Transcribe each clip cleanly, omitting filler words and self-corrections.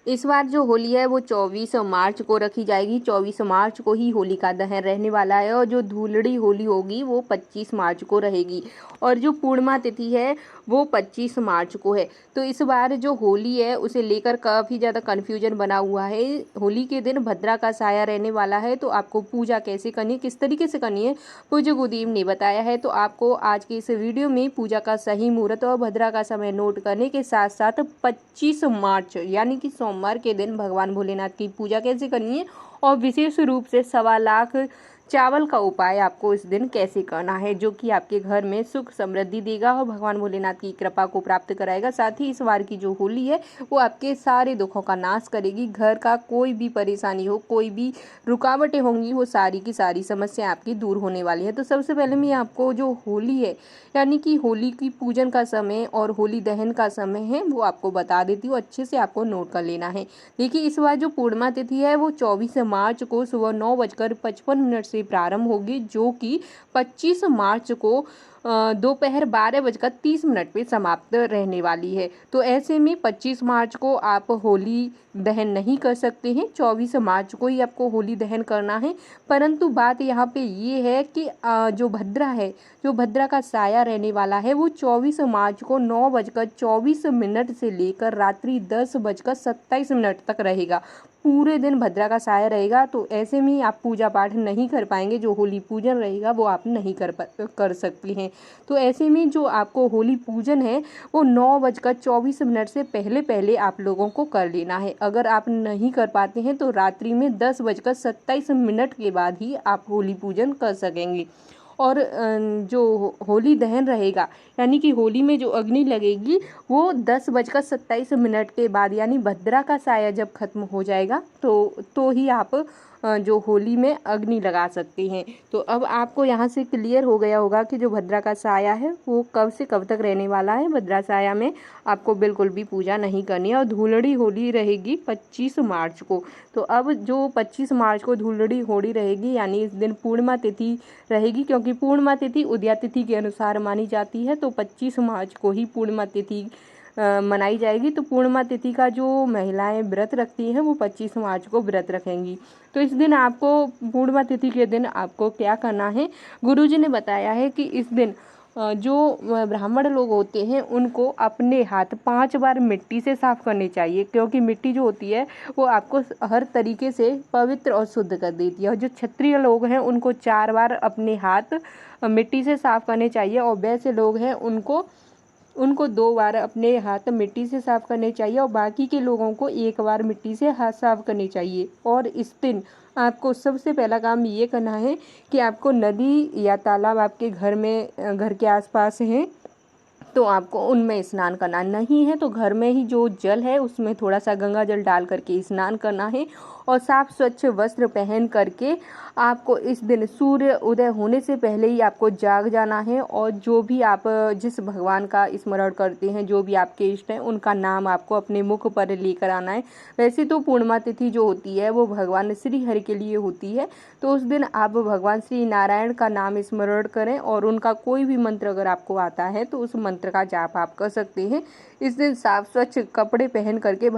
इस बार जो होली है वो 24 मार्च को रखी जाएगी। 24 मार्च को ही होलिका दहन रहने वाला है और जो धूलड़ी होली होगी वो 25 मार्च को रहेगी और जो पूर्णिमा तिथि है वो 25 मार्च को है। तो इस बार जो होली है उसे लेकर काफ़ी ज़्यादा कन्फ्यूजन बना हुआ है। होली के दिन भद्रा का साया रहने वाला है, तो आपको पूजा कैसे करनी है, किस तरीके से करनी है, पूज्य गुरुदेव ने बताया है। तो आपको आज के इस वीडियो में पूजा का सही मुहूर्त और भद्रा का समय नोट करने के साथ साथ 25 मार्च यानी कि सोमवार के दिन भगवान भोलेनाथ की पूजा कैसे करनी है और विशेष रूप से 1.25 लाख चावल का उपाय आपको इस दिन कैसे करना है, जो कि आपके घर में सुख समृद्धि देगा और भगवान भोलेनाथ की कृपा को प्राप्त कराएगा। साथ ही इस बार की जो होली है वो आपके सारे दुखों का नाश करेगी। घर का कोई भी परेशानी हो, कोई भी रुकावटें होंगी, वो सारी की सारी समस्या आपकी दूर होने वाली है। तो सबसे पहले मैं आपको जो होली है यानी कि होली की पूजन का समय और होली दहन का समय है वो आपको बता देती हूँ, अच्छे से आपको नोट कर लेना है। देखिए, इस बार जो पूर्णिमा तिथि है वो 24 मार्च को सुबह 9:55 से प्रारंभ होगी, जो कि 25 मार्च को दोपहर 12:30 पे समाप्त रहने वाली है। तो ऐसे में 25 मार्च को आप होली दहन नहीं कर सकते हैं, 24 मार्च को ही आपको होली दहन करना है। परंतु बात यहाँ पे ये है कि जो भद्रा है, जो भद्रा का साया रहने वाला है वो 24 मार्च को 9:24 से लेकर रात्रि 10:27 तक रहेगा। पूरे दिन भद्रा का साया रहेगा। तो ऐसे में आप पूजा पाठ नहीं कर पाएंगे, जो होली पूजन रहेगा वो आप नहीं कर सकती हैं। तो ऐसे में जो आपको होली पूजन है वो 9:24 से पहले पहले आप लोगों को कर लेना है। अगर आप नहीं कर पाते हैं तो रात्रि में 10:27 के बाद ही आप होली पूजन कर सकेंगे। और जो होली दहन रहेगा यानी कि होली में जो अग्नि लगेगी वो 10:27 के बाद, यानी भद्रा का साया जब खत्म हो जाएगा तो ही आप जो होली में अग्नि लगा सकते हैं। तो अब आपको यहाँ से क्लियर हो गया होगा कि जो भद्रा का साया है वो कब से कब तक रहने वाला है। भद्रा साया में आपको बिल्कुल भी पूजा नहीं करनी है और धूलड़ी होली रहेगी 25 मार्च को। तो अब जो 25 मार्च को धूलड़ी होली रहेगी यानी इस दिन पूर्णिमा तिथि रहेगी, क्योंकि पूर्णिमा तिथि उदया तिथि के अनुसार मानी जाती है। तो 25 मार्च को ही पूर्णिमा तिथि मनाई जाएगी। तो पूर्णिमा तिथि का जो महिलाएं व्रत रखती हैं वो 25 मार्च को व्रत रखेंगी। तो इस दिन आपको, पूर्णिमा तिथि के दिन आपको क्या करना है, गुरुजी ने बताया है कि इस दिन जो ब्राह्मण लोग होते हैं उनको अपने हाथ 5 बार मिट्टी से साफ करने चाहिए, क्योंकि मिट्टी जो होती है वो आपको हर तरीके से पवित्र और शुद्ध कर देती है। और जो क्षत्रिय लोग हैं उनको 4 बार अपने हाथ मिट्टी से साफ करने चाहिए और वैसे लोग हैं उनको 2 बार अपने हाथ मिट्टी से साफ करने चाहिए और बाकी के लोगों को 1 बार मिट्टी से हाथ साफ करने चाहिए। और इस दिन आपको सबसे पहला काम ये करना है कि आपको नदी या तालाब आपके घर के आसपास हैं तो आपको उनमें स्नान करना नहीं है तो घर में ही जो जल है उसमें थोड़ा सा गंगा जल डाल करके स्नान करना है और साफ स्वच्छ वस्त्र पहन करके आपको इस दिन सूर्य उदय होने से पहले ही आपको जाग जाना है। और जो भी आप जिस भगवान का स्मरण करते हैं, जो भी आपके इष्ट हैं, उनका नाम आपको अपने मुख पर लेकर आना है। वैसे तो पूर्णिमा तिथि जो होती है वो भगवान श्री हरि के लिए होती है, तो उस दिन आप भगवान श्री नारायण का नाम स्मरण करें और उनका कोई भी मंत्र अगर आपको आता है तो उस मंत्र का जाप आप कर सकते हैं। इस दिन साफ स्वच्छ कपड़े पहन करके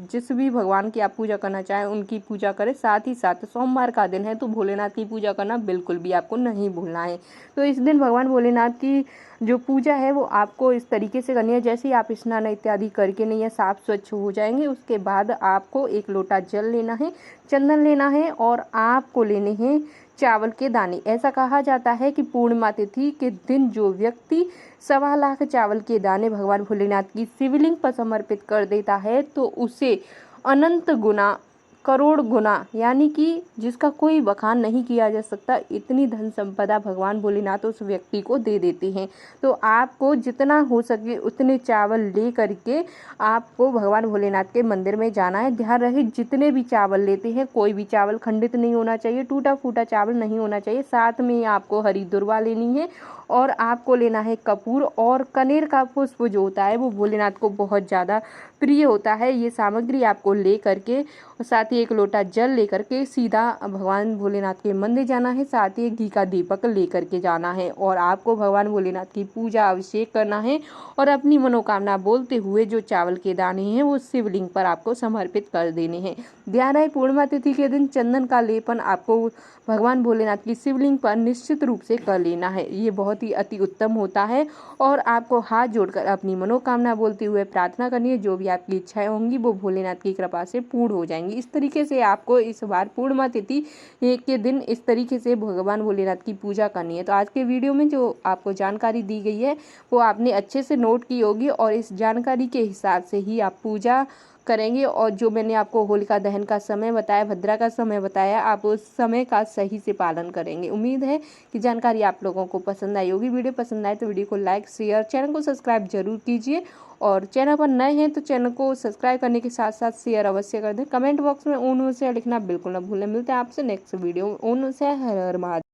जिस भी भगवान की आप पूजा करना चाहें उनकी पूजा करें। साथ ही साथ सोमवार का दिन है तो भोलेनाथ की पूजा करना बिल्कुल भी आपको नहीं भूलना है। तो इस दिन भगवान भोलेनाथ की जो पूजा है वो आपको इस तरीके से करनी है, जैसे ही आप स्नान इत्यादि करके नहीं है साफ स्वच्छ हो जाएंगे उसके बाद आपको 1 लोटा जल लेना है, चंदन लेना है और आपको लेने हैं चावल के दाने। ऐसा कहा जाता है कि पूर्णिमा तिथि के दिन जो व्यक्ति 1.25 लाख चावल के दाने भगवान भोलेनाथ की शिवलिंग पर समर्पित कर देता है तो उसे अनंत गुना, करोड़ गुना, यानी कि जिसका कोई बखान नहीं किया जा सकता, इतनी धन संपदा भगवान भोलेनाथ उस व्यक्ति को दे देते हैं। तो आपको जितना हो सके उतने चावल ले करके आपको भगवान भोलेनाथ के मंदिर में जाना है। ध्यान रहे जितने भी चावल लेते हैं कोई भी चावल खंडित नहीं होना चाहिए, टूटा फूटा चावल नहीं होना चाहिए। साथ में आपको हरी दुर्वा लेनी है और आपको लेना है कपूर और कनेर का पुष्प जो होता है वो भोलेनाथ को बहुत ज़्यादा प्रिय होता है। ये सामग्री आपको ले करके और साथ ही एक लोटा जल लेकर के सीधा भगवान भोलेनाथ के मंदिर जाना है। साथ ही एक घी का दीपक लेकर के जाना है और आपको भगवान भोलेनाथ की पूजा अभिषेक करना है और अपनी मनोकामना बोलते हुए जो चावल के दाने हैं वो शिवलिंग पर आपको समर्पित कर देने हैं। ध्यान रहे पूर्णिमा तिथि के दिन चंदन का लेपन आपको भगवान भोलेनाथ की शिवलिंग पर निश्चित रूप से कर लेना है। ये बहुत ही अति उत्तम होता है और आपको हाथ जोड़कर अपनी मनोकामना बोलते हुए प्रार्थना करनी है। जो भी आपकी इच्छाएं होंगी वो भोलेनाथ की कृपा से पूर्ण हो जाएंगी। इस तरीके से आपको इस बार पूर्णिमा तिथि के दिन इस तरीके से भगवान भोलेनाथ की पूजा करनी है। तो आज के वीडियो में जो आपको जानकारी दी गई है वो आपने अच्छे से नोट की होगी और इस जानकारी के हिसाब से ही आप पूजा करेंगे। और जो मैंने आपको होलिका दहन का समय बताया, भद्रा का समय बताया, आप उस समय का सही से पालन करेंगे। उम्मीद है कि जानकारी आप लोगों को पसंद आई होगी। वीडियो पसंद आए तो वीडियो को लाइक, शेयर, चैनल को सब्सक्राइब जरूर कीजिए और चैनल पर नए हैं तो चैनल को सब्सक्राइब करने के साथ साथ शेयर अवश्य कर दें। कमेंट बॉक्स में ओम नमः शिवाय लिखना बिल्कुल न भूलें। मिलते हैं आपसे नेक्स्ट वीडियो। ओम नमः शिवाय, हर हर महादेव।